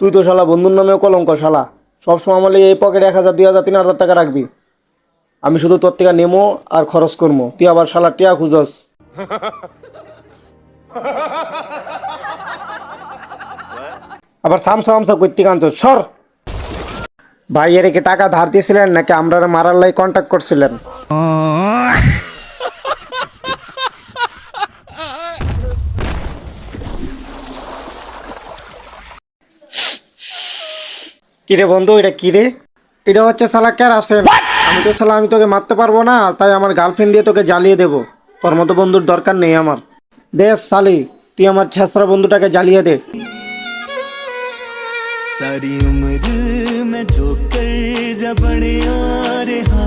তুই তো শালা বন্ধুর নামেও কলঙ্ক শালা। সবসময় আমার লেগে এই পকেটে 1,000 2,000 3,000 টাকা রাখবি। আমি শুধু তোর থেকে নেমো আর খরচ করবো, তুই আবার শালা টিয়া খুঁজস। আবার সামসা আমসা করতে কান্ত সর। ভাই এর কি টাকা ধার দিয়েছিলেন নাকি আমরা মারার লাই কন্ট্যাক্ট করছিলেন? কিরে বন্ধু, এটা কিরে? এটা হচ্ছে শালা কেরাসিন। আমি তোকে মারতে পারবো না, তাই আমার গার্লফ্রেন্ড দিয়ে তোকে জ্বালিয়ে দেবো। তোর মতো বন্ধুর দরকার নেই আমার। বেশ শালি, তুই আমার ছেসরা বন্ধুটাকে জ্বালিয়ে দে। सारी उम्र में जो कर जा बड़े आ रहा